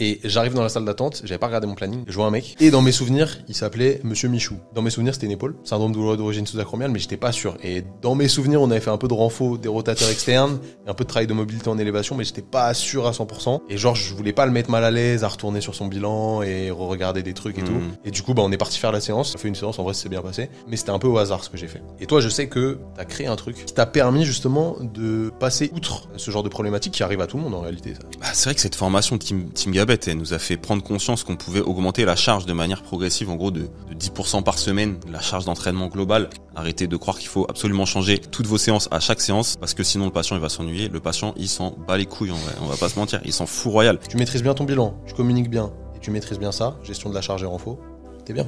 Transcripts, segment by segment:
Et j'arrive dans la salle d'attente, j'avais pas regardé mon planning, je vois un mec, et dans mes souvenirs, il s'appelait Monsieur Michou. Dans mes souvenirs, c'était une épaule, syndrome douloureux d'origine sous-acromiale, mais j'étais pas sûr. Et dans mes souvenirs, on avait fait un peu de renfo des rotateurs externes, et un peu de travail de mobilité en élévation, mais j'étais pas sûr à 100%. Et genre, je voulais pas le mettre mal à l'aise à retourner sur son bilan et re-regarder des trucs et tout. Et du coup, on est parti faire la séance. On a fait une séance, en vrai, c'est bien passé. Mais c'était un peu au hasard ce que j'ai fait. Et toi, je sais que t'as créé un truc qui t'a permis justement de passer outre ce genre de problématique qui arrive à tout le monde en réalité, ça. Bah, c'est vrai que cette formation Team Gabet, elle nous a fait prendre conscience qu'on pouvait augmenter la charge de manière progressive, en gros de 10% par semaine, la charge d'entraînement globale. Arrêtez de croire qu'il faut absolument changer toutes vos séances à chaque séance, parce que sinon le patient il va s'ennuyer. Le patient il s'en bat les couilles, on va pas se mentir, il s'en fout royal. Tu maîtrises bien ton bilan, tu communiques bien, et tu maîtrises bien ça, gestion de la charge et renfo, t'es bien.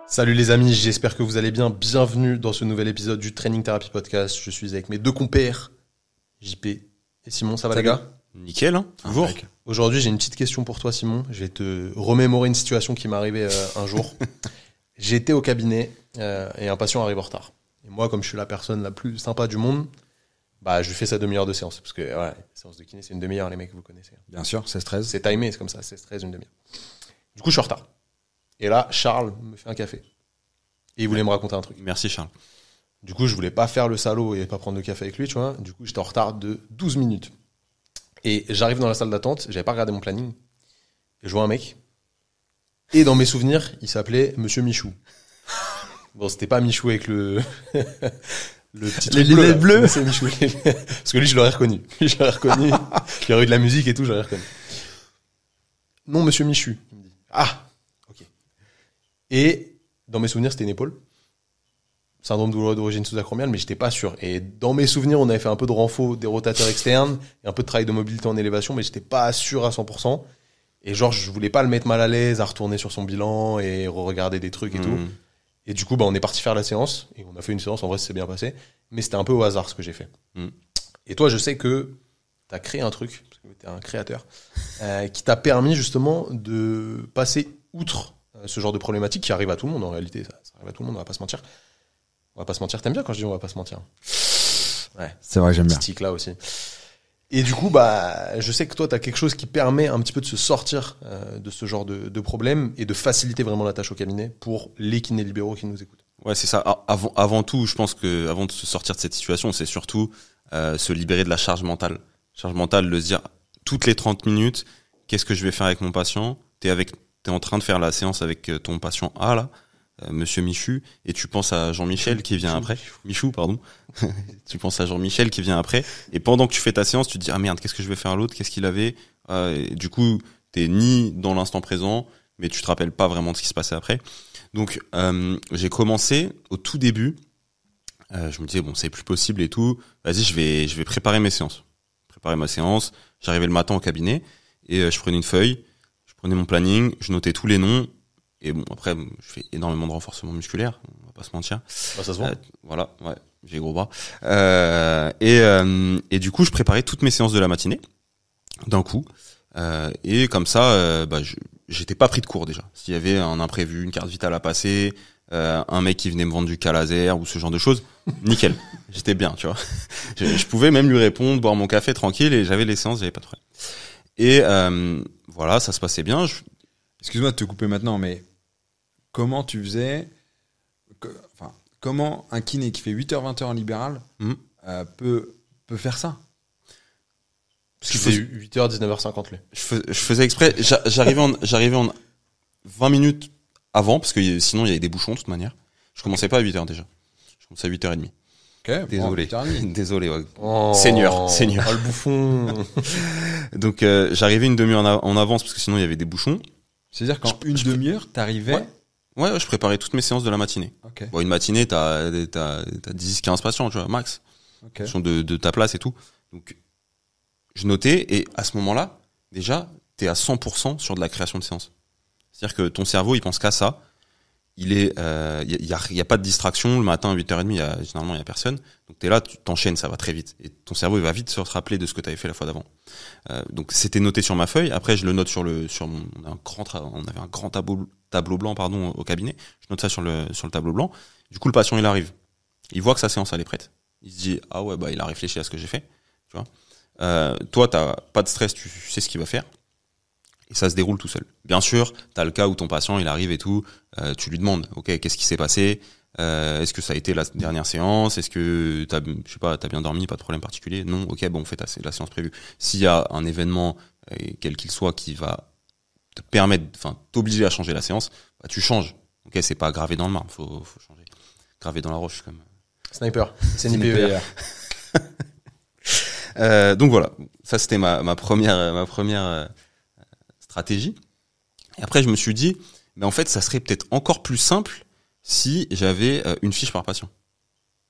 Salut les amis, j'espère que vous allez bien. Bienvenue dans ce nouvel épisode du Training Therapy Podcast. Je suis avec mes deux compères, JP et Simon. Ça va les gars ? Nickel, hein. Toujours. Aujourd'hui, j'ai une petite question pour toi, Simon. Je vais te remémorer une situation qui m'est arrivée un jour. J'étais au cabinet et un patient arrive en retard. Et moi, comme je suis la personne la plus sympa du monde, je lui fais sa demi-heure de séance. Parce que la séance de kiné, c'est une demi-heure, les mecs, vous connaissez. Bien sûr, 16-13. C'est timé, c'est comme ça, 16-13, une demi-heure. Du coup, je suis en retard. Et là, Charles me fait un café. Et il voulait me raconter un truc. Merci Charles. Du coup, je voulais pas faire le salaud et pas prendre de café avec lui, tu vois. Du coup, j'étais en retard de 12 minutes. Et j'arrive dans la salle d'attente, j'avais pas regardé mon planning. Et je vois un mec. Et dans mes souvenirs, il s'appelait Monsieur Michou. Bon, c'était pas Michou avec le petit truc les bleus. C'est Michou. Parce que lui, je l'aurais reconnu. Il y aurait eu de la musique et tout, je l'aurais reconnu. Non, Monsieur Michu. Il me dit. Ah! Et dans mes souvenirs, c'était une épaule. Syndrome douloureux d'origine sous-acromiale, mais j'étais pas sûr. Et dans mes souvenirs, on avait fait un peu de renfo des rotateurs externes et un peu de travail de mobilité en élévation, mais j'étais pas sûr à 100%. Et genre, je voulais pas le mettre mal à l'aise à retourner sur son bilan et re-regarder des trucs et tout. Et du coup, on est parti faire la séance et on a fait une séance. En vrai, c'est bien passé. Mais c'était un peu au hasard ce que j'ai fait. Et toi, je sais que t'as créé un truc, parce que t'es un créateur, qui t'a permis justement de passer outre ce genre de problématique qui arrive à tout le monde en réalité, ça arrive à tout le monde, on va pas se mentir. On va pas se mentir, t'aimes bien quand je dis on va pas se mentir. Ouais. C'est vrai, j'aime bien. Petit là aussi. Et du coup, je sais que toi t'as quelque chose qui permet un petit peu de se sortir de ce genre de problème et de faciliter vraiment la tâche au cabinet pour les kinés libéraux qui nous écoutent. Ouais, c'est ça. Avant tout, je pense que avant de se sortir de cette situation, c'est surtout se libérer de la charge mentale. Charge mentale, de se dire toutes les 30 minutes, qu'est-ce que je vais faire avec mon patient ? T'es en train de faire la séance avec ton patient A, là, Monsieur Michu, et tu penses à Jean-Michel qui vient après. Michou, pardon. Tu penses à Jean-Michel qui vient après. Et pendant que tu fais ta séance, tu te dis, ah merde, qu'est-ce que je vais faire à l'autre? Qu'est-ce qu'il avait? Et du coup, t'es ni dans l'instant présent, mais tu te rappelles pas vraiment de ce qui se passait après. Donc, j'ai commencé au tout début. Je me disais, bon, c'est plus possible et tout. Vas-y, je vais préparer mes séances. Préparer ma séance. J'arrivais le matin au cabinet et je prenais une feuille. Je prenais mon planning, je notais tous les noms, et bon, après, je fais énormément de renforcement musculaire, on va pas se mentir. Ça se voit. Voilà, ouais, j'ai gros bras. Et du coup, je préparais toutes mes séances de la matinée, d'un coup, et comme ça, j'étais pas pris de court déjà. S'il y avait un imprévu, une carte vitale à passer, un mec qui venait me vendre du cas laser, ou ce genre de choses, nickel, j'étais bien, tu vois. Je pouvais même lui répondre, boire mon café tranquille, et j'avais les séances, j'avais pas de problème. Et voilà, ça se passait bien. Excuse-moi de te couper maintenant, mais comment tu faisais... comment un kiné qui fait 8h-20h en libéral peut faire ça? Parce qu'il fait 8h, 19h50, lui. Je faisais exprès. J'arrivais en 20 minutes avant, parce que sinon il y avait des bouchons de toute manière. Je commençais pas à 8h déjà. Je commençais à 8h30. Okay, désolé. Désolé, ouais. Oh, Seigneur. Oh, le bouffon. Donc, j'arrivais une demi-heure en avance parce que sinon il y avait des bouchons. C'est-à-dire qu'en une demi-heure, t'arrivais? Ouais, je préparais toutes mes séances de la matinée. Okay. Bon, une matinée, t'as 10-15 patients, tu vois, max. Okay. En fonction de ta place et tout. Donc, je notais et à ce moment-là, déjà, t'es à 100% sur de la création de séances. C'est-à-dire que ton cerveau, il pense qu'à ça. Il y a pas de distraction le matin à 8h30, généralement il y a personne. Donc t'es là, tu t'enchaînes, ça va très vite et ton cerveau il va vite se rappeler de ce que tu avais fait la fois d'avant. Donc c'était noté sur ma feuille. Après je le note on avait un grand tableau blanc au cabinet. Je note ça sur le tableau blanc. Du coup le patient il arrive. Il voit que sa séance elle est prête. Il se dit ah ouais, bah il a réfléchi à ce que j'ai fait, tu vois. Toi, t'as pas de stress, tu sais ce qu'il va faire. Et ça se déroule tout seul. Bien sûr, t'as le cas où ton patient, il arrive et tout, tu lui demandes, ok, qu'est-ce qui s'est passé? Est-ce que ça a été la dernière séance? Est-ce que t'as bien dormi? Pas de problème particulier? Non, ok, bon, on fait la séance prévue. S'il y a un événement, quel qu'il soit, qui va te permettre, enfin, t'obliger à changer la séance, bah, tu changes. Ok, c'est pas gravé dans le marbre, faut changer. Gravé dans la roche, comme. Sniper. C'est NIPER. Donc voilà. Ça, c'était ma première stratégie. Et après, je me suis dit, mais en fait, ça serait peut-être encore plus simple si j'avais une fiche par patient.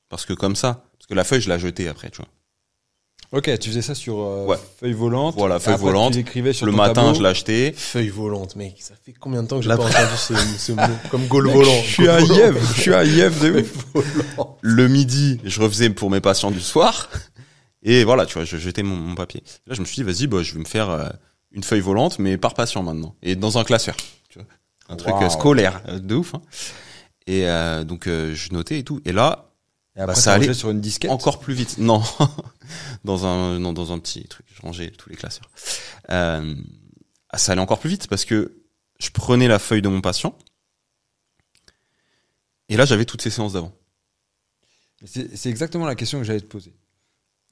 Parce que comme ça, parce que la feuille, je la jetais après, tu vois. Ok, tu faisais ça sur Ouais. feuille volante. Voilà, feuille Après, volante. Tu l'écrivais sur Le ton matin, tableau. je l'achetais. Feuille volante, mec. Ça fait combien de temps que j'ai La- pas entendu ce mot? Comme goal volant. Je suis un Yev de ouf. Volant. Le midi, je refaisais pour mes patients du soir. Et voilà, tu vois, je jetais mon papier. Là, je me suis dit, vas-y, bah, je vais me faire une feuille volante, mais par patient maintenant. Et dans un classeur. Tu vois. Un truc Wow. scolaire, de ouf. Hein. Et donc, je notais et tout. Et là, Et après, ça ça allait allait sur une disquette. encore plus vite. Non, dans un petit truc. Je rangeais tous les classeurs. Ça allait encore plus vite parce que je prenais la feuille de mon patient. Et là, j'avais toutes ces séances d'avant. C'est exactement la question que j'allais te poser.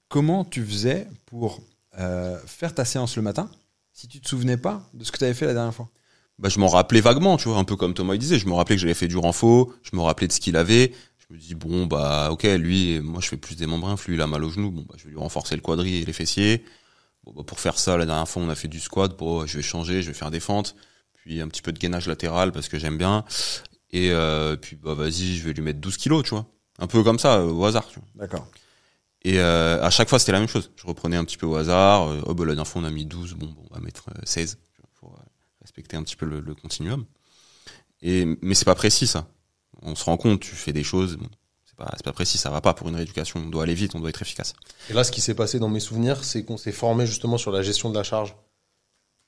Comment tu faisais pour faire ta séance le matin si tu te souvenais pas de ce que tu avais fait la dernière fois? Bah, je m'en rappelais vaguement, tu vois, un peu comme Thomas il disait. Je me rappelais que j'avais fait du renfort, je me rappelais de ce qu'il avait. Je me dis, bon, bah, ok, lui, moi, je fais plus des membres influx, il a mal au genou. Bon, bah, je vais lui renforcer le quadri et les fessiers. Bon, bah, pour faire ça, la dernière fois, on a fait du squat. Bon, je vais changer, je vais faire des fentes. Puis un petit peu de gainage latéral parce que j'aime bien. Et puis, bah, vas-y, je vais lui mettre 12 kilos, tu vois. Un peu comme ça, au hasard, tu vois. D'accord. Et à chaque fois, c'était la même chose. Je reprenais un petit peu au hasard. Oh, bah, la dernière fois, on a mis 12. Bon, on va mettre 16. Pour respecter un petit peu le continuum. Mais c'est pas précis, ça. On se rend compte, tu fais des choses. Bon, c'est pas précis, ça va pas pour une rééducation. On doit aller vite, on doit être efficace. Et là, ce qui s'est passé dans mes souvenirs, c'est qu'on s'est formé justement sur la gestion de la charge.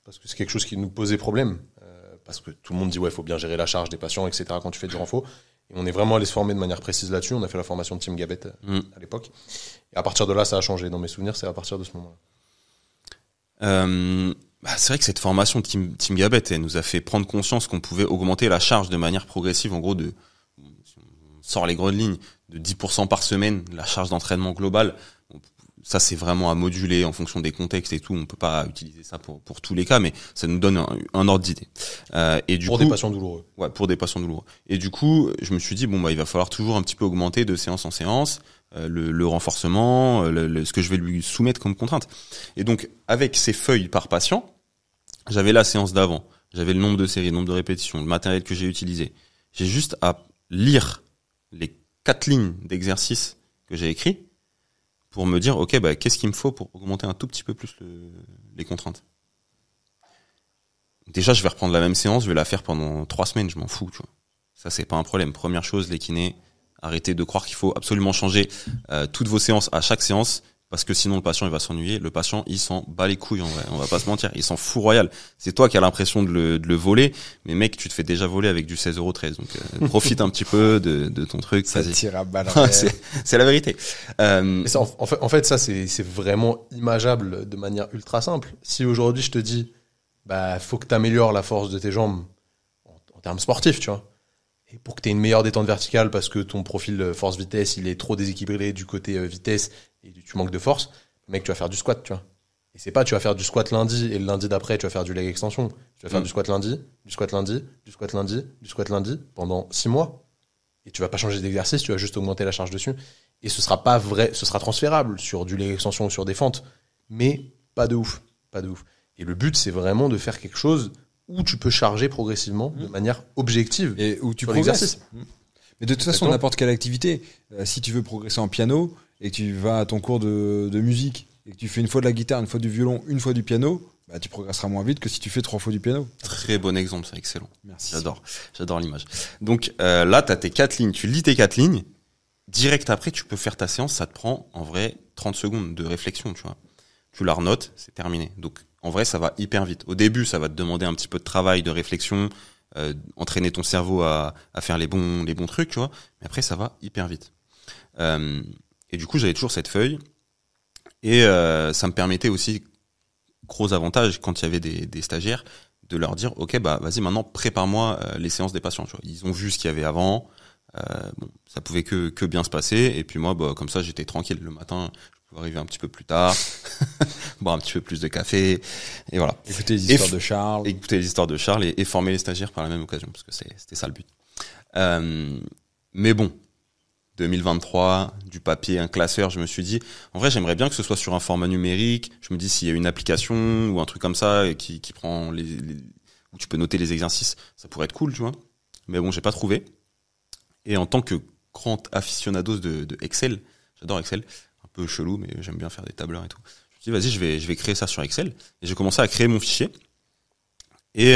Parce que c'est quelque chose qui nous posait problème. Parce que tout le monde dit, ouais, il faut bien gérer la charge des patients, etc. quand tu fais du renfort. Et on est vraiment allé se former de manière précise là-dessus. On a fait la formation de Team Gabet à l'époque. Et à partir de là, ça a changé. Dans mes souvenirs, c'est à partir de ce moment-là. C'est vrai que cette formation Team Gabet, elle nous a fait prendre conscience qu'on pouvait augmenter la charge de manière progressive, en gros, si on sort les grandes lignes, de 10% par semaine, la charge d'entraînement globale. Ça, c'est vraiment à moduler en fonction des contextes et tout. On peut pas utiliser ça pour tous les cas, mais ça nous donne un ordre d'idée. Et Pour des patients douloureux. Ouais, pour des patients douloureux. Et du coup, je me suis dit, bon, bah, il va falloir toujours un petit peu augmenter de séance en séance, le renforcement, ce que je vais lui soumettre comme contrainte. Et donc, avec ces feuilles par patient, j'avais la séance d'avant, j'avais le nombre de séries, le nombre de répétitions, le matériel que j'ai utilisé. J'ai juste à lire les 4 lignes d'exercice que j'ai écrits pour me dire, ok, bah, qu'est-ce qu'il me faut pour augmenter un tout petit peu plus les contraintes. Déjà, je vais reprendre la même séance, je vais la faire pendant 3 semaines, je m'en fous, tu vois. Ça, c'est pas un problème. Première chose, les kinés, arrêtez de croire qu'il faut absolument changer toutes vos séances à chaque séance, parce que sinon le patient il va s'ennuyer. Le patient il s'en bat les couilles, en vrai, on va pas se mentir, il s'en fout royal. C'est toi qui as l'impression de le voler, mais mec, tu te fais déjà voler avec du 16,13 €. Donc profite un petit peu de ton truc. Ça vas-y. tire à balles C'est la vérité. Mais ça, en fait, ça, c'est vraiment imageable de manière ultra simple. Si aujourd'hui, je te dis, bah, faut que tu améliores la force de tes jambes en termes sportifs, tu vois. Et pour que tu aies une meilleure détente verticale parce que ton profil force-vitesse, il est trop déséquilibré du côté vitesse et tu manques de force, mec, tu vas faire du squat, tu vois. Et c'est pas, tu vas faire du squat lundi et le lundi d'après, tu vas faire du leg extension. Tu vas faire du squat lundi, du squat lundi, du squat lundi, du squat lundi pendant 6 mois. Et tu vas pas changer d'exercice, tu vas juste augmenter la charge dessus. Et ce sera pas vrai, ce sera transférable sur du leg extension ou sur des fentes. Mais pas de ouf, pas de ouf. Et le but, c'est vraiment de faire quelque chose où tu peux charger progressivement de manière objective. et où tu sur progresses. l'exercice. Mais de toute façon, Exactement. n'importe quelle activité, si tu veux progresser en piano et que tu vas à ton cours de musique et que tu fais une fois de la guitare, une fois du violon, une fois du piano, bah, tu progresseras moins vite que si tu fais 3 fois du piano. Très bon exemple, c'est excellent. Merci. J'adore l'image. Donc là, t'as tes 4 lignes, tu lis tes 4 lignes. Direct après, tu peux faire ta séance, ça te prend en vrai 30 secondes de réflexion, tu vois. Tu la renotes, c'est terminé. Donc en vrai, ça va hyper vite. Au début, ça va te demander un petit peu de travail, de réflexion, entraîner ton cerveau à faire les bons trucs, tu vois. Mais après, ça va hyper vite. Et du coup, j'avais toujours cette feuille. Et ça me permettait aussi, gros avantage, quand il y avait des stagiaires, de leur dire, ok, bah vas-y, maintenant prépare-moi les séances des patients. Tu vois. Ils ont vu ce qu'il y avait avant. Bon, ça pouvait que bien se passer. Et puis moi, bah, comme ça, j'étais tranquille le matin. Je pouvais arriver un petit peu plus tard, boire un petit peu plus de café, et voilà. Écouter les histoires de Charles. Écouter les histoires de Charles et former les stagiaires par la même occasion, parce que c'était ça le but. Mais bon, 2023, du papier, un classeur, je me suis dit, en vrai, j'aimerais bien que ce soit sur un format numérique. Je me dis, s'il y a une application ou un truc comme ça qui prend où tu peux noter les exercices, ça pourrait être cool, tu vois. Mais bon, j'ai pas trouvé. Et en tant que grand aficionados de Excel, j'adore Excel, un peu chelou, mais j'aime bien faire des tableurs et tout. Je me suis dit, vas-y, je vais créer ça sur Excel. Et j'ai commencé à créer mon fichier. Et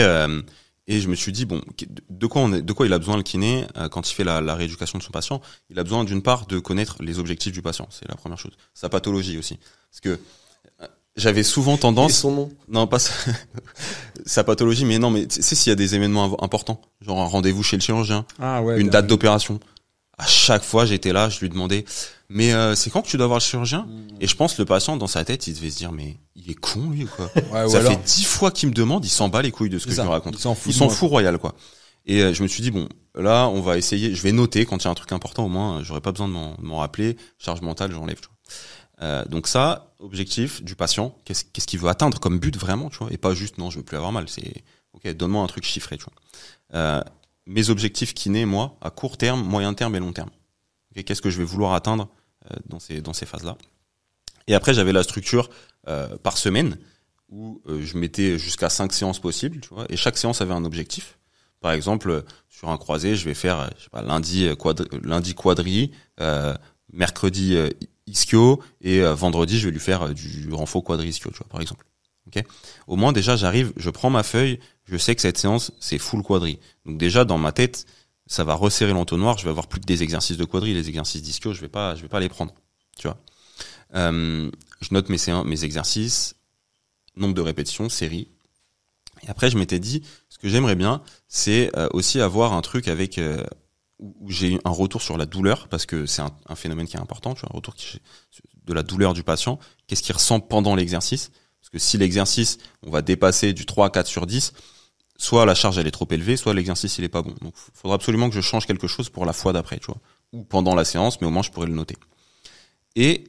je me suis dit, bon, de quoi il a besoin le kiné quand il fait la rééducation de son patient? Il a besoin d'une part de connaître les objectifs du patient, c'est la première chose. Sa pathologie aussi. Parce que j'avais souvent tendance... Et son nom? Non, pas sa pathologie, mais non, mais tu sais, s'il y a des événements importants, genre un rendez-vous chez le chirurgien, une date d'opération, à chaque fois j'étais là, je lui demandais, mais c'est quand que tu dois voir le chirurgien? Et je pense le patient, dans sa tête, il devait se dire, mais il est con lui ou quoi? Ça fait 10 fois qu'il me demande, il s'en bat les couilles de ce que je lui raconte. Il s'en fout royal, quoi. Et je me suis dit, bon, là, on va essayer, je vais noter quand il y a un truc important, au moins, j'aurais pas besoin de m'en rappeler. Charge mentale, j'enlève, tu vois. Donc ça, objectif du patient, qu'est-ce qu'il veut atteindre comme but vraiment, tu vois, et pas juste, non, je veux plus avoir mal, c'est, ok, donne-moi un truc chiffré, tu vois. Mes objectifs kiné, moi, à court terme, moyen terme et long terme. Okay, qu'est-ce que je vais vouloir atteindre dans ces phases-là. Et après, j'avais la structure par semaine où je mettais jusqu'à 5 séances possibles, tu vois, et chaque séance avait un objectif. Par exemple, sur un croisé, je vais faire je sais pas, lundi quadri, mercredi ischio, et vendredi, je vais lui faire du renfo quadri ischio, tu vois, par exemple. Okay. Au moins, déjà, j'arrive, je prends ma feuille, je sais que cette séance, c'est full quadri. Donc déjà, dans ma tête, ça va resserrer l'entonnoir, je vais avoir plus que des exercices de quadri, les exercices d'ischio, je vais pas les prendre, tu vois. Je note mes exercices, nombre de répétitions, série. Et après, je m'étais dit, ce que j'aimerais bien, c'est aussi avoir un truc avec où j'ai un retour sur la douleur, parce que c'est un phénomène qui est important, tu vois, un retour de la douleur du patient. Qu'est-ce qu'il ressent pendant l'exercice? Parce que si l'exercice, on va dépasser du 3 à 4 sur 10, soit la charge elle est trop élevée, soit l'exercice il est pas bon. Donc, il faudra absolument que je change quelque chose pour la fois d'après, tu vois, ou pendant la séance, mais au moins je pourrais le noter. Et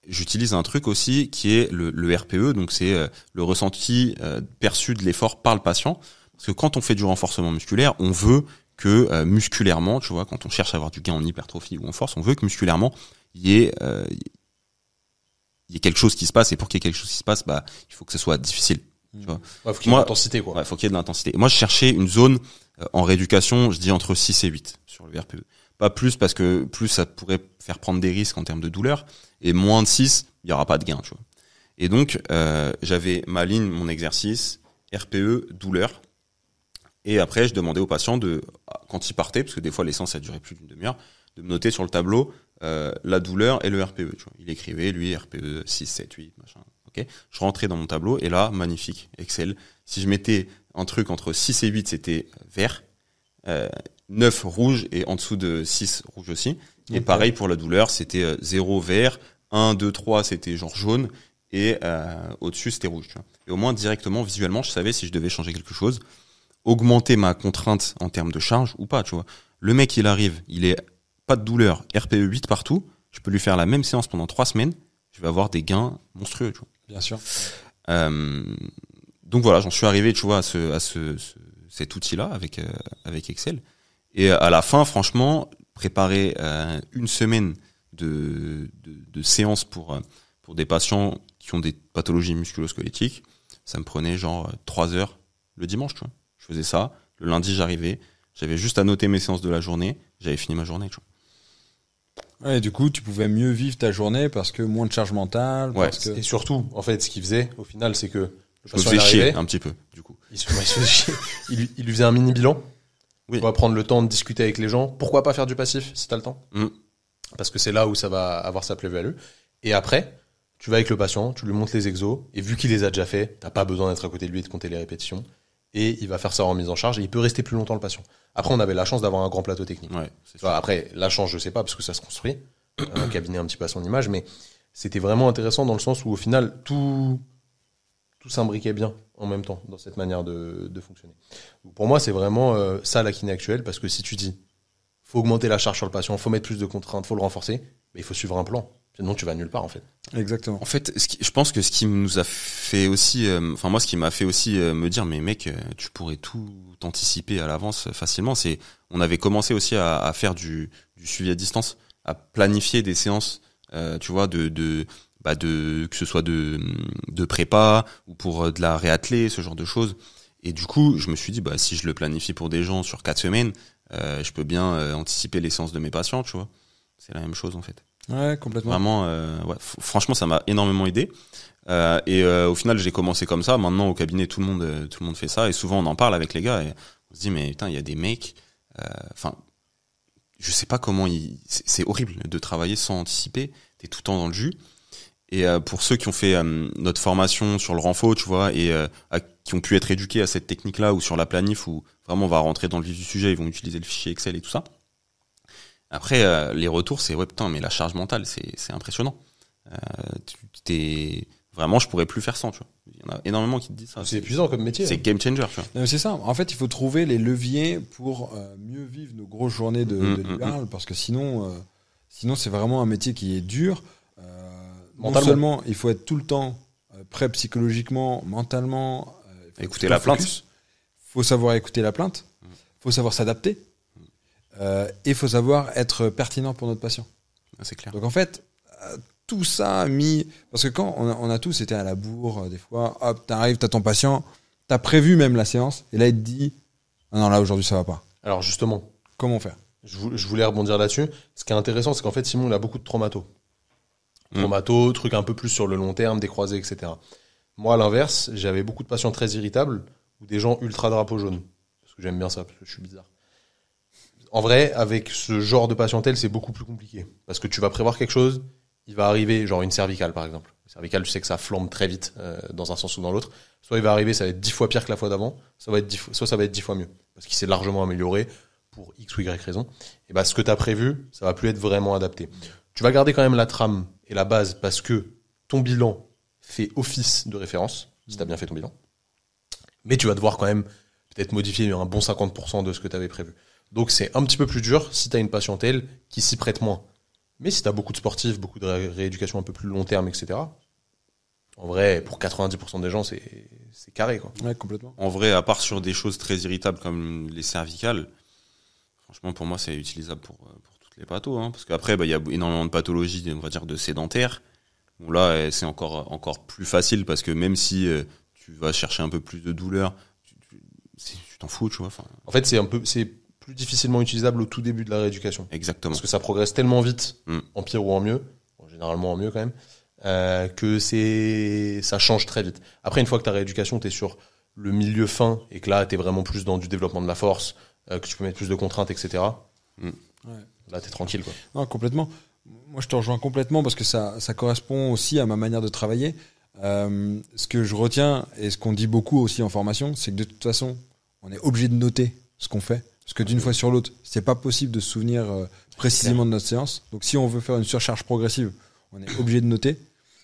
j'utilise un truc aussi qui est le RPE, donc c'est le ressenti perçu de l'effort par le patient. Parce que quand on fait du renforcement musculaire, on veut que musculairement, tu vois, quand on cherche à avoir du gain en hypertrophie ou en force, on veut que musculairement il y ait quelque chose qui se passe. Et pour qu'il y ait quelque chose qui se passe, bah il faut que ce soit difficile. Tu vois. Ouais, faut qu'il y ait de l'intensité, quoi. Ouais, faut qu'il y ait de l'intensité. Et moi, je cherchais une zone en rééducation, je dis entre 6 et 8 sur le RPE. Pas plus, parce que plus ça pourrait faire prendre des risques en termes de douleur, et moins de 6, il y aura pas de gain, tu vois. Et donc, j'avais ma ligne, mon exercice, RPE, douleur. Et après, je demandais au patient quand il partait, parce que des fois, les séances, ça durait plus d'une demi-heure, de me noter sur le tableau la douleur et le RPE, tu vois. Il écrivait, lui, RPE 6, 7, 8, machin. Okay. Je rentrais dans mon tableau, et là, magnifique, Excel. Si je mettais un truc entre 6 et 8, c'était vert. 9 rouge, et en dessous de 6 rouge aussi. Et okay. Pareil pour la douleur, c'était 0 vert, 1, 2, 3, c'était genre jaune, et au-dessus, c'était rouge. Tu vois. Et au moins, directement, visuellement, je savais si je devais changer quelque chose, augmenter ma contrainte en termes de charge ou pas, tu vois. Le mec, il arrive, il est pas de douleur, RPE 8 partout, je peux lui faire la même séance pendant 3 semaines, je vais avoir des gains monstrueux, tu vois. Bien sûr. Donc voilà, j'en suis arrivé, tu vois, à cet outil-là avec Excel. Et à la fin, franchement, préparer une semaine de séances pour des patients qui ont des pathologies musculo-squelettiques, ça me prenait genre 3 heures le dimanche, tu vois. Je faisais ça, le lundi j'arrivais, j'avais juste à noter mes séances de la journée, j'avais fini ma journée, tu vois. Ouais, du coup, tu pouvais mieux vivre ta journée parce que moins de charge mentale. Ouais. Et surtout, en fait, ce qu'il faisait, au final, c'est que le je me faisais chier un petit peu, du coup. Il se faisait chier. Il lui faisait un mini bilan. Oui. On va prendre le temps de discuter avec les gens. Pourquoi pas faire du passif si t'as le temps? Parce que c'est là où ça va avoir sa plus-value. Et après, tu vas avec le patient, tu lui montres les exos, et vu qu'il les a déjà fait, t'as pas besoin d'être à côté de lui et de compter les répétitions. Et il va faire sa remise en charge, et il peut rester plus longtemps, le patient. Après, on avait la chance d'avoir un grand plateau technique. Ouais, après, la chance, je sais pas, parce que ça se construit. un cabinet un petit peu à son image, mais c'était vraiment intéressant dans le sens où au final tout s'imbriquait bien en même temps dans cette manière de fonctionner. Donc pour moi, c'est vraiment ça la kiné actuelle, parce que si tu dis faut augmenter la charge sur le patient, faut mettre plus de contraintes, faut le renforcer, mais il faut suivre un plan. Sinon, tu vas nulle part, en fait. Exactement. En fait, je pense que ce qui nous a fait aussi, moi, ce qui m'a fait aussi me dire, mais mec, tu pourrais tout anticiper à l'avance facilement. On avait commencé aussi à faire du suivi à distance, à planifier des séances, tu vois, que ce soit de prépa ou pour de la réathlée, ce genre de choses. Et du coup, je me suis dit, si je le planifie pour des gens sur 4 semaines, je peux bien anticiper les séances de mes patients, tu vois. C'est la même chose, en fait. Ouais, complètement. Vraiment, franchement, ça m'a énormément aidé. Et au final, j'ai commencé comme ça. Maintenant, au cabinet, tout le monde fait ça. Et souvent, on en parle avec les gars et on se dit, mais putain, il y a des mecs. Je sais pas comment c'est horrible de travailler sans anticiper. T'es tout le temps dans le jus. Et pour ceux qui ont fait notre formation sur le renfort, tu vois, et qui ont pu être éduqués à cette technique-là ou sur la planif, où vraiment on va rentrer dans le vif du sujet, ils vont utiliser le fichier Excel et tout ça. Après, les retours, c'est putain, mais la charge mentale, c'est impressionnant. Vraiment, je pourrais plus faire sans, tu vois. Il y en a énormément qui te disent ça. C'est épuisant comme métier. C'est game changer, tu vois. Non, mais c'est ça. En fait, il faut trouver les leviers pour mieux vivre nos grosses journées de libéral, parce que sinon, c'est vraiment un métier qui est dur. Non seulement il faut être tout le temps prêt psychologiquement, mentalement. Écouter la plainte. Faut savoir écouter la plainte. Faut savoir s'adapter. Et faut savoir être pertinent pour notre patient. C'est clair. Donc en fait, tout ça mis, parce que quand on a tous été à la bourre, des fois, hop, t'arrives, t'as ton patient, t'as prévu même la séance, et là il te dit, ah non là aujourd'hui ça va pas. Alors justement, comment faire? Je voulais rebondir là-dessus. Ce qui est intéressant, c'est qu'en fait Simon il a beaucoup de traumato. Traumato, trucs un peu plus sur le long terme, des croisés, etc. Moi à l'inverse, j'avais beaucoup de patients très irritables ou des gens ultra drapeau jaune, parce que j'aime bien ça, parce que je suis bizarre. En vrai, avec ce genre de patientèle, c'est beaucoup plus compliqué. Parce que tu vas prévoir quelque chose, il va arriver, genre une cervicale par exemple. Une cervicale, tu sais que ça flambe très vite, dans un sens ou dans l'autre. Soit il va arriver, ça va être 10 fois pire que la fois d'avant, soit ça va être 10 fois mieux. Parce qu'il s'est largement amélioré pour X ou Y raison. Et ce que tu as prévu, ça va plus être vraiment adapté. Tu vas garder quand même la trame et la base parce que ton bilan fait office de référence, si tu as bien fait ton bilan. Mais tu vas devoir quand même peut-être modifier un bon 50% de ce que tu avais prévu. Donc c'est un petit peu plus dur si tu as une patientèle qui s'y prête moins. Mais si tu as beaucoup de sportifs, beaucoup de rééducation un peu plus long terme, etc. En vrai, pour 90% des gens, c'est carré, quoi. Ouais, complètement. En vrai, à part sur des choses très irritables comme les cervicales, franchement, pour moi, c'est utilisable pour toutes les pathos, hein. Parce qu'après, il y a énormément de pathologies, on va dire, de sédentaires. Bon, là, c'est encore plus facile parce que même si tu vas chercher un peu plus de douleur, tu t'en fous, tu vois. En fait, c'est plus difficilement utilisable au tout début de la rééducation. Exactement. Parce que ça progresse tellement vite, en pire ou en mieux, généralement en mieux quand même, que ça change très vite. Après, une fois que ta rééducation, t'es sur le milieu fin et que là, t'es vraiment plus dans du développement de la force, que tu peux mettre plus de contraintes, etc. Ouais. Là, t'es tranquille, quoi. Non, complètement. Moi, je te rejoins complètement parce que ça correspond aussi à ma manière de travailler. Ce que je retiens et ce qu'on dit beaucoup aussi en formation, c'est que de toute façon, on est obligé de noter ce qu'on fait. Parce que d'une fois sur l'autre, c'est pas possible de se souvenir précisément de notre séance. Donc si on veut faire une surcharge progressive, on est obligé de noter.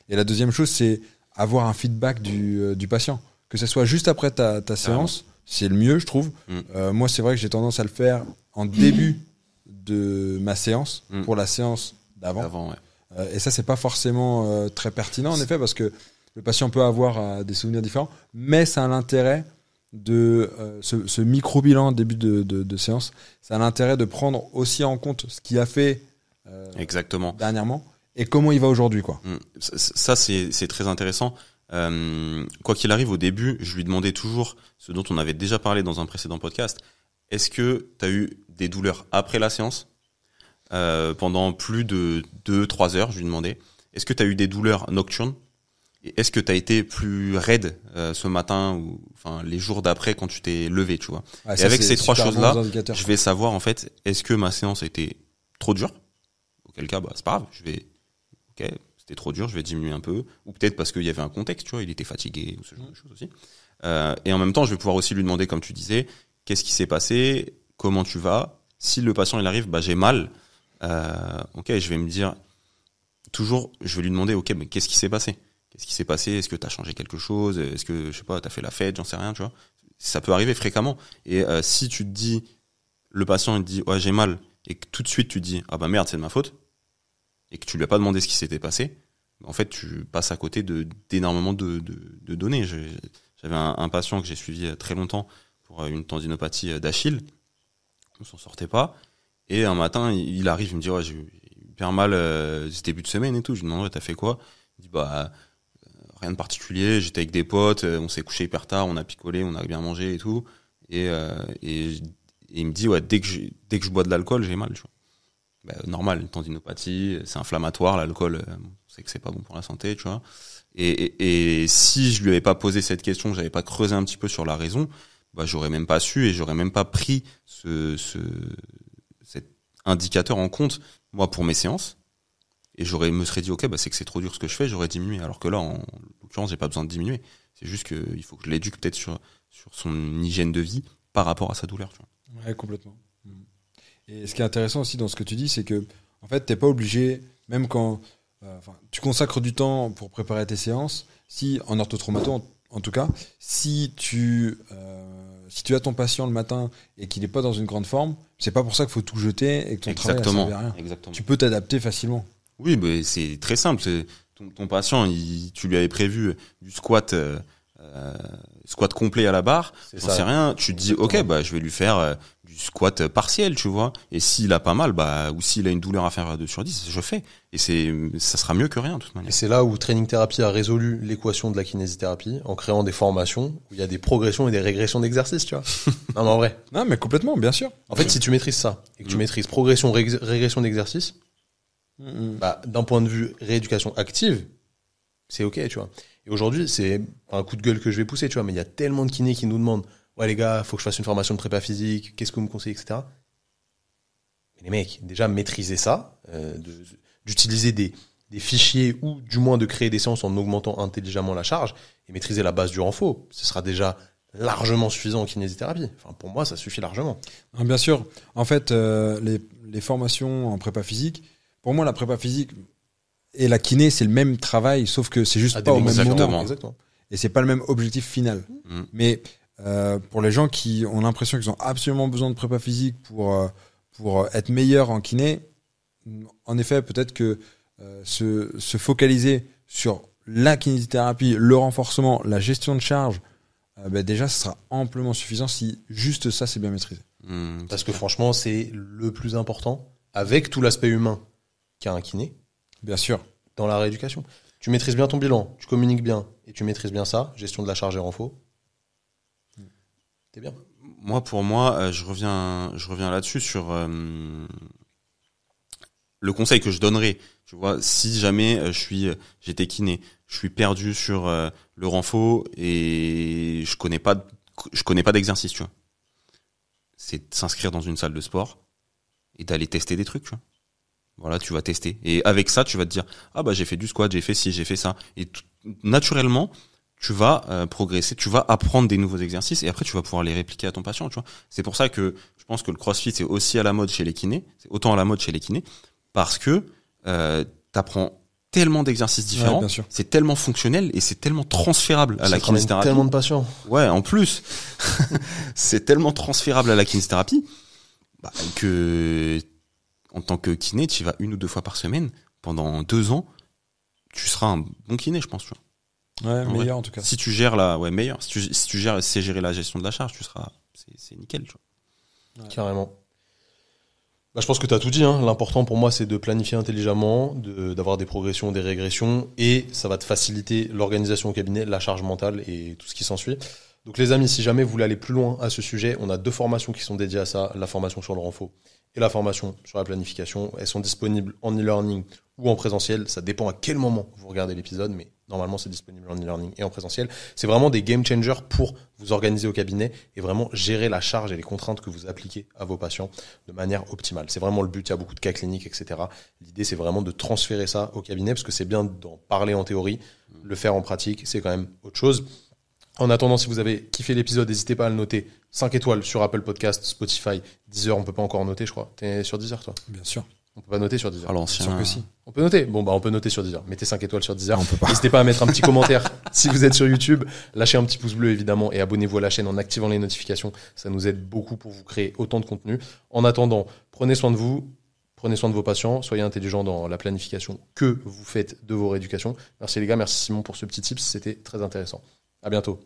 Et la deuxième chose, c'est avoir un feedback du patient. Que ce soit juste après ta séance, c'est le mieux, je trouve. Moi, c'est vrai que j'ai tendance à le faire en début de ma séance, pour la séance d'avant. Ouais. Et ça, c'est pas forcément très pertinent, en effet, parce que le patient peut avoir des souvenirs différents, mais ça a l'intérêt de ce micro-bilan début de séance, ça a l'intérêt de prendre aussi en compte ce qu'il a fait exactement dernièrement et comment il va aujourd'hui, quoi. Ça, c'est très intéressant. Quoi qu'il arrive, au début, je lui demandais toujours ce dont on avait déjà parlé dans un précédent podcast. Est-ce que tu as eu des douleurs après la séance pendant plus de 2-3 heures, je lui demandais. Est-ce que tu as eu des douleurs nocturnes? Et est-ce que tu as été plus raide ce matin ou les jours d'après quand tu t'es levé, tu vois? Et avec ces 3 choses-là, je vais savoir en fait, est-ce que ma séance a été trop dure? Auquel cas, c'est pas grave, ok, c'était trop dur, je vais diminuer un peu, ou peut-être parce qu'il y avait un contexte, tu vois, il était fatigué ou ce genre de choses aussi. Et en même temps, je vais pouvoir aussi lui demander, comme tu disais, qu'est-ce qui s'est passé, comment tu vas. Si le patient il arrive, j'ai mal, ok, je vais me dire, toujours, je vais lui demander, ok, mais qu'est-ce qui s'est passé? Qu'est-ce qui s'est passé? Est-ce que t'as changé quelque chose? Est-ce que, je sais pas, t'as fait la fête? J'en sais rien, tu vois. Ça peut arriver fréquemment. Et si tu te dis, le patient il te dit, ouais, j'ai mal, et que tout de suite tu te dis, ah bah merde, c'est de ma faute, et que tu lui as pas demandé ce qui s'était passé, en fait, tu passes à côté d'énormément de données. J'avais un patient que j'ai suivi très longtemps pour une tendinopathie d'Achille. On s'en sortait pas. Et un matin, il arrive, il me dit, ouais, j'ai eu hyper mal ce début de semaine et tout. Je lui demande, ouais, t'as fait quoi? Il dit, bah, rien de particulier. J'étais avec des potes, on s'est couché hyper tard, on a picolé, on a bien mangé et tout. Et il me dit, ouais, dès que je bois de l'alcool, j'ai mal, tu vois. Bah, normal, une tendinopathie, c'est inflammatoire, l'alcool, on sait que c'est pas bon pour la santé, tu vois. Et si je lui avais pas posé cette question, j'avais pas creusé un petit peu sur la raison, bah, j'aurais même pas su et j'aurais même pas pris cet indicateur en compte, moi, pour mes séances. Et me serais dit, ok, bah, c'est que c'est trop dur ce que je fais, j'aurais diminué. Alors que là, en l'occurrence, j'ai pas besoin de diminuer. C'est juste qu'il faut que je l'éduque peut-être sur son hygiène de vie par rapport à sa douleur, tu vois. Ouais, complètement. Et ce qui est intéressant aussi dans ce que tu dis, c'est que, en fait, t'es pas obligé, même quand, tu consacres du temps pour préparer tes séances, si, en orthotraumato, en tout cas, si tu as ton patient le matin et qu'il est pas dans une grande forme, c'est pas pour ça qu'il faut tout jeter et que ton travail ne serve à rien. Exactement. Tu peux t'adapter facilement. Oui, mais c'est très simple. Ton patient, tu lui avais prévu du squat complet à la barre. J'en sais rien. Tu te dis, ok, bah je vais lui faire du squat partiel, tu vois. Et s'il a pas mal, bah ou s'il a une douleur inférieure à 2/10, je fais. Et ça sera mieux que rien de toute manière. Et c'est là où Training Therapy a résolu l'équation de la kinésithérapie en créant des formations où il y a des progressions et des régressions d'exercice, tu vois. Non, mais en vrai. Non, mais complètement, bien sûr. En fait, si tu maîtrises ça et que tu maîtrises progression, régression d'exercice, bah, d'un point de vue rééducation active, c'est ok, tu vois. Et aujourd'hui, c'est un coup de gueule que je vais pousser, tu vois, mais il y a tellement de kinés qui nous demandent, ouais, les gars, faut que je fasse une formation de prépa physique, qu'est-ce que vous me conseillez, etc. Mais les mecs, déjà, maîtriser ça, d'utiliser des fichiers ou du moins de créer des séances en augmentant intelligemment la charge et maîtriser la base du renfort, ce sera déjà largement suffisant en kinésithérapie. Enfin, pour moi, ça suffit largement. Bien sûr. En fait, les formations en prépa physique, pour moi, la prépa physique et la kiné, c'est le même travail, sauf que c'est juste pas au même moment. Exactement. Et c'est pas le même objectif final. Mais pour les gens qui ont l'impression qu'ils ont absolument besoin de prépa physique pour être meilleurs en kiné, en effet, peut-être que se focaliser sur la kinésithérapie, le renforcement, la gestion de charge, déjà, ce sera amplement suffisant si juste ça, c'est bien maîtrisé. Parce que franchement, c'est le plus important, avec tout l'aspect humain qu'a un kiné. Bien sûr. Dans la rééducation. Tu maîtrises bien ton bilan, tu communiques bien, et tu maîtrises bien ça, gestion de la charge et renfort. T'es bien. Pour moi, je reviens là-dessus sur le conseil que je donnerais. Tu vois, si jamais j'étais kiné, je suis perdu sur le renfort et je connais pas d'exercice, tu vois. C'est de s'inscrire dans une salle de sport et d'aller tester des trucs, tu vois. Voilà, tu vas tester. Et avec ça, tu vas te dire, ah bah j'ai fait du squat, j'ai fait ci, j'ai fait ça. Et naturellement, tu vas progresser, tu vas apprendre des nouveaux exercices et après tu vas pouvoir les répliquer à ton patient, tu vois. C'est pour ça que je pense que le CrossFit c'est aussi à la mode chez les kinés, c'est autant à la mode chez les kinés, parce que t'apprends tellement d'exercices différents, ouais, c'est tellement fonctionnel et c'est tellement transférable à la kinésithérapie. Tellement de patients. Ouais, en plus, c'est tellement transférable à la kinésithérapie que en tant que kiné, tu y vas 1 ou 2 fois par semaine pendant 2 ans, tu seras un bon kiné, je pense. Tu vois. Ouais, meilleur en tout cas. Si tu gères meilleur. Si tu sais gérer la gestion de la charge, c'est nickel. Tu vois. Ouais. Carrément. Bah, je pense que tu as tout dit. L'important pour moi, c'est de planifier intelligemment, d'avoir des progressions, des régressions, et ça va te faciliter l'organisation au cabinet, la charge mentale et tout ce qui s'ensuit. Donc les amis, si jamais vous voulez aller plus loin à ce sujet, on a 2 formations qui sont dédiées à ça, la formation sur le renfort et la formation sur la planification. Elles sont disponibles en e-learning ou en présentiel. Ça dépend à quel moment vous regardez l'épisode, mais normalement c'est disponible en e-learning et en présentiel. C'est vraiment des game changers pour vous organiser au cabinet et vraiment gérer la charge et les contraintes que vous appliquez à vos patients de manière optimale. C'est vraiment le but. Il y a beaucoup de cas cliniques, etc. L'idée, c'est vraiment de transférer ça au cabinet parce que c'est bien d'en parler en théorie. Le faire en pratique, c'est quand même autre chose. En attendant, si vous avez kiffé l'épisode, n'hésitez pas à le noter 5 étoiles sur Apple Podcast, Spotify, Deezer, on peut pas encore noter, je crois. T'es sur Deezer, toi? Bien sûr. On peut pas noter sur Deezer. À l'ancien. Sûr que si. On peut noter. Bon, bah, on peut noter sur Deezer. Mettez 5 étoiles sur Deezer. On peut pas. N'hésitez pas à mettre un petit commentaire si vous êtes sur YouTube. Lâchez un petit pouce bleu, évidemment, et abonnez-vous à la chaîne en activant les notifications. Ça nous aide beaucoup pour vous créer autant de contenu. En attendant, prenez soin de vous. Prenez soin de vos patients. Soyez intelligents dans la planification que vous faites de vos rééducations. Merci les gars. Merci Simon pour ce petit tips. C'était très intéressant. À bientôt.